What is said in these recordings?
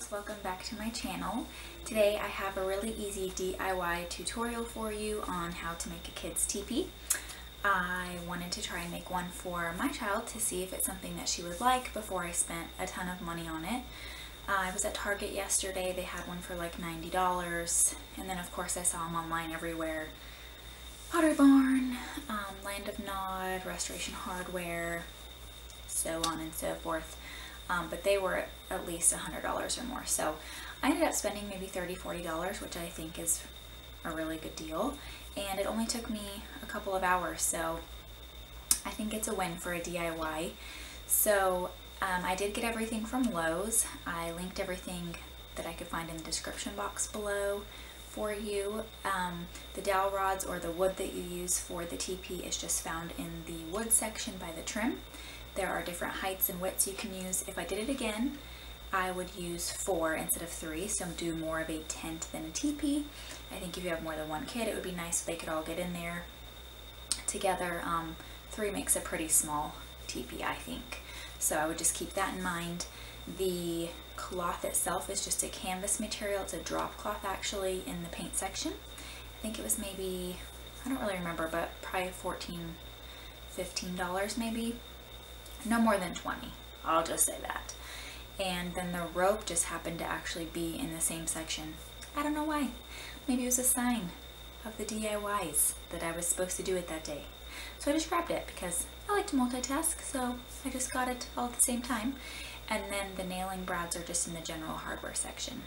guys, welcome back to my channel. Today I have a really easy DIY tutorial for you on how to make a kid's teepee. I wanted to try and make one for my child to see if it's something that she would like before I spent a ton of money on it. I was at Target yesterday. They had one for like $90, and then of course I saw them online everywhere. Pottery Barn, Land of Nod, Restoration Hardware, so on and so forth. But they were at least $100 or more. So I ended up spending maybe $30, $40, which I think is a really good deal. And it only took me a couple of hours, so I think it's a win for a DIY. So I did get everything from Lowe's. I linked everything that I could find in the description box below for you. The dowel rods or the wood that you use for the teepee is just found in the wood section by the trim. There are different heights and widths you can use. If I did it again, I would use 4 instead of 3, so do more of a tent than a teepee. I think if you have more than one kid, it would be nice if they could all get in there together. 3 makes a pretty small teepee, I think. So I would just keep that in mind. The cloth itself is just a canvas material. It's a drop cloth actually in the paint section. I think it was maybe, I don't really remember, but probably $14, $15 maybe. No more than 20, I'll just say that. And then the rope just happened to actually be in the same section. I don't know why. Maybe it was a sign of the DIYs that I was supposed to do it that day. So I just grabbed it because I like to multitask, so I just got it all at the same time. And then the nailing brads are just in the general hardware section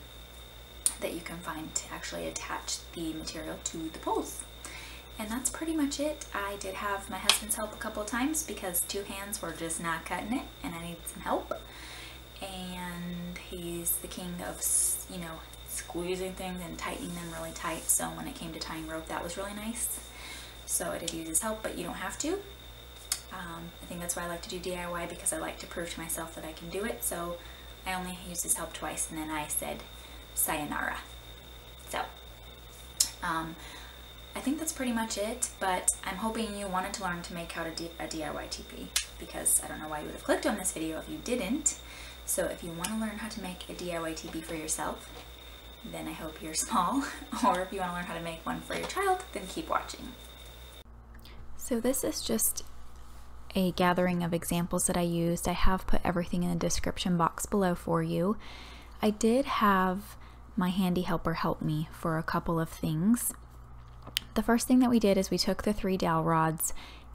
that you can find to actually attach the material to the poles. And that's pretty much it. I did have my husband's help a couple of times because 2 hands were just not cutting it and I needed some help. And he's the king of, you know, squeezing things and tightening them really tight. So when it came to tying rope, that was really nice. So I did use his help, but you don't have to. I think that's why I like to do DIY, because I like to prove to myself that I can do it. So I only used his help twice and then I said sayonara. So, I think that's pretty much it, but I'm hoping you wanted to learn to make how to a DIY teepee, because I don't know why you would have clicked on this video if you didn't. So if you want to learn how to make a DIY teepee for yourself, then I hope you're small, or if you want to learn how to make one for your child, then keep watching. So this is just a gathering of examples that I used. I have put everything in the description box below for you. I did have my handy helper help me for a couple of things. The first thing that we did is we took the 3 dowel rods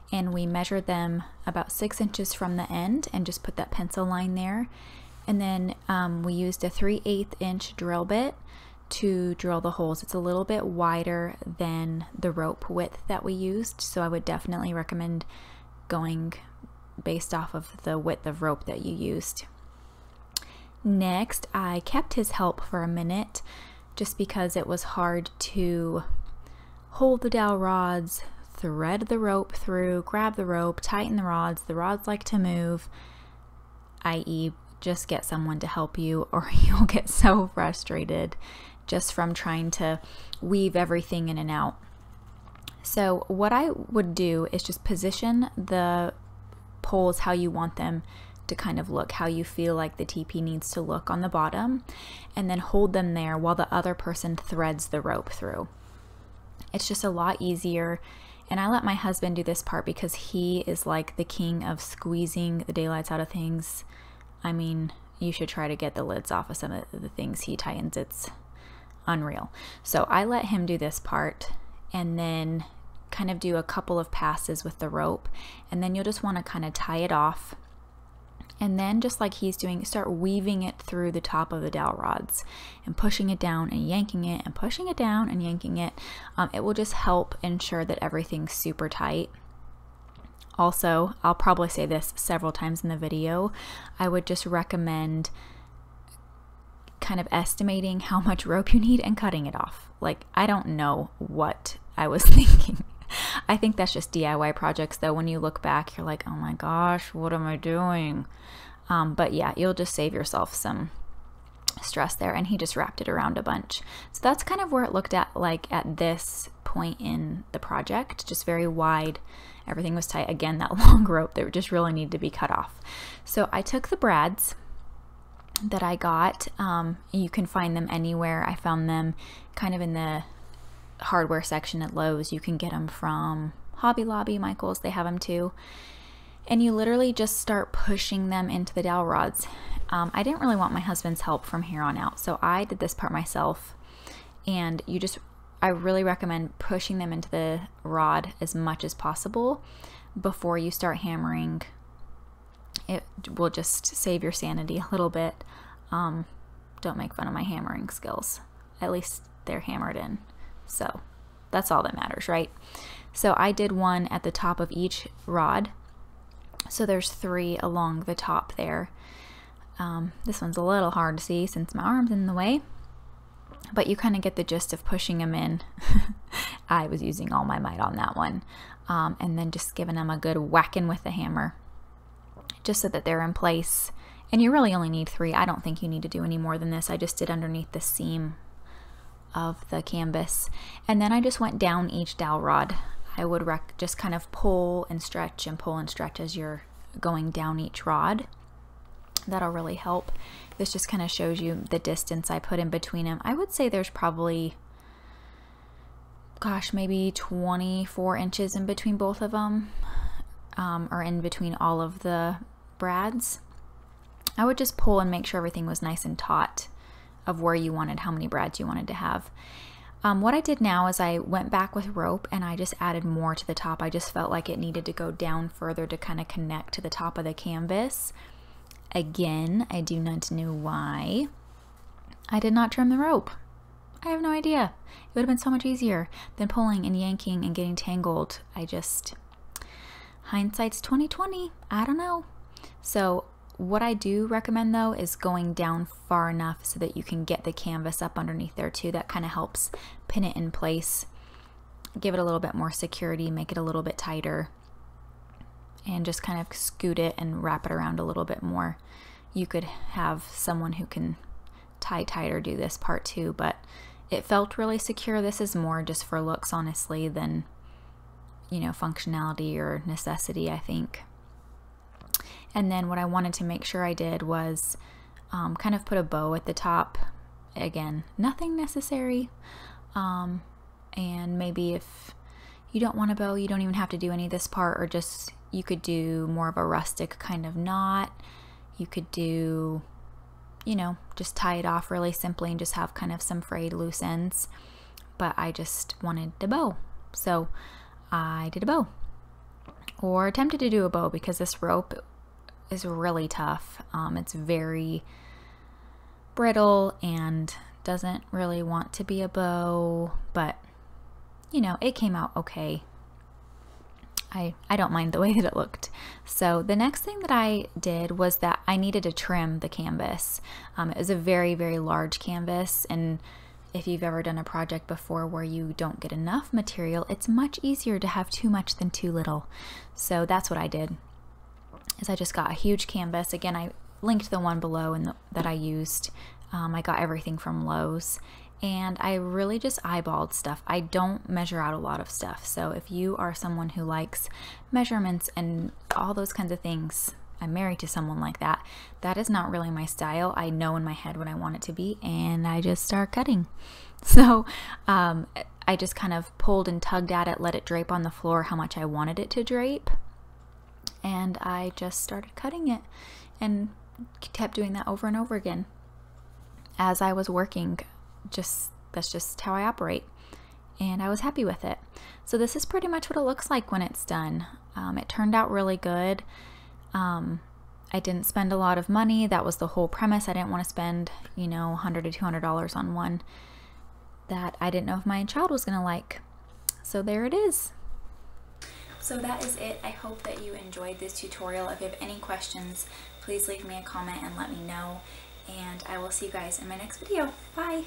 and we measured them about 6 inches from the end and just put that pencil line there. And then we used a 3/8 inch drill bit to drill the holes. It's a little bit wider than the rope width that we used, so I would definitely recommend going based off of the width of rope that you used. Next, I kept his help for a minute just because it was hard to hold the dowel rods, thread the rope through, grab the rope, tighten the rods. The rods like to move, i.e. just get someone to help you or you'll get so frustrated just from trying to weave everything in and out. So what I would do is just position the poles how you want them to kind of look, how you feel like the teepee needs to look on the bottom, and then hold them there while the other person threads the rope through. It's just a lot easier, and I let my husband do this part because he is like the king of squeezing the daylights out of things. I mean, you should try to get the lids off of some of the things he tightens. It's unreal. So I let him do this part and then kind of do a couple of passes with the rope, and then you'll just want to kind of tie it off. And then just like he's doing, start weaving it through the top of the dowel rods and pushing it down and yanking it and pushing it down and yanking it. It will just help ensure that everything's super tight. Also, I'll probably say this several times in the video, I would just recommend kind of estimating how much rope you need and cutting it off. Like, I don't know what I was thinking. I think that's just DIY projects though. When you look back, you're like, oh my gosh, what am I doing? But yeah, you'll just save yourself some stress there. And he just wrapped it around a bunch. So that's kind of where it looked at like at this point in the project, just very wide. Everything was tight. Again, that long rope that just really needed to be cut off. So I took the brads that I got. You can find them anywhere. I found them kind of in the hardware section at Lowe's. You can get them from Hobby Lobby, Michael's, they have them too. And you literally just start pushing them into the dowel rods. I didn't really want my husband's help from here on out, so I did this part myself. And I really recommend pushing them into the rod as much as possible before you start hammering. It will just save your sanity a little bit. Don't make fun of my hammering skills. At least they're hammered in. So that's all that matters, right? So I did one at the top of each rod. So there's 3 along the top there. This one's a little hard to see since my arm's in the way, but you kind of get the gist of pushing them in. I was using all my might on that one. And then just giving them a good whacking with the hammer, just so that they're in place. And you really only need 3. I don't think you need to do any more than this. I just did underneath the seam of the canvas. And then I just went down each dowel rod. I would just kind of pull and stretch and pull and stretch as you're going down each rod. That'll really help. This just kind of shows you the distance I put in between them. I would say there's probably, gosh, maybe 24 inches in between both of them, or in between all of the brads. I would just pull and make sure everything was nice and taut of where you wanted, how many brads you wanted to have. What I did now is I went back with rope and I just added more to the top. I just felt like it needed to go down further to kind of connect to the top of the canvas. Again, I do not know why I did not trim the rope. I have no idea. It would have been so much easier than pulling and yanking and getting tangled. Hindsight's 20/20. I don't know. So what I do recommend though is going down far enough so that you can get the canvas up underneath there too. That kind of helps pin it in place, give it a little bit more security, make it a little bit tighter, and just kind of scoot it and wrap it around a little bit more. You could have someone who can tie tighter do this part too, but it felt really secure. This is more just for looks, honestly, than, you know, functionality or necessity, I think. And then what I wanted to make sure I did was kind of put a bow at the top. Again, nothing necessary. And maybe if you don't want a bow, you don't even have to do any of this part, or just, you could do more of a rustic kind of knot. You could do, you know, just tie it off really simply and just have kind of some frayed loose ends. But I just wanted a bow, so I did a bow, or attempted to do a bow, because this rope is really tough. It's very brittle and doesn't really want to be a bow, but you know, it came out okay. I don't mind the way that it looked. So the next thing that I did was that I needed to trim the canvas. It was a very, very large canvas, and if you've ever done a project before where you don't get enough material, it's much easier to have too much than too little. So that's what I did, is I just got a huge canvas. Again, I linked the one below that I used. I got everything from Lowe's, and I really just eyeballed stuff. I don't measure out a lot of stuff. So if you are someone who likes measurements and all those kinds of things, I'm married to someone like that. That is not really my style. I know in my head what I want it to be, and I just start cutting. So I just kind of pulled and tugged at it, let it drape on the floor how much I wanted it to drape, and I just started cutting it and kept doing that over and over again as I was working. That's just how I operate, and I was happy with it. So this is pretty much what it looks like when it's done. It turned out really good. I didn't spend a lot of money. That was the whole premise. I didn't want to spend, you know, $100 to $200 on one that I didn't know if my child was gonna like. So there it is. So that is it. I hope that you enjoyed this tutorial. If you have any questions, please leave me a comment and let me know. And I will see you guys in my next video. Bye!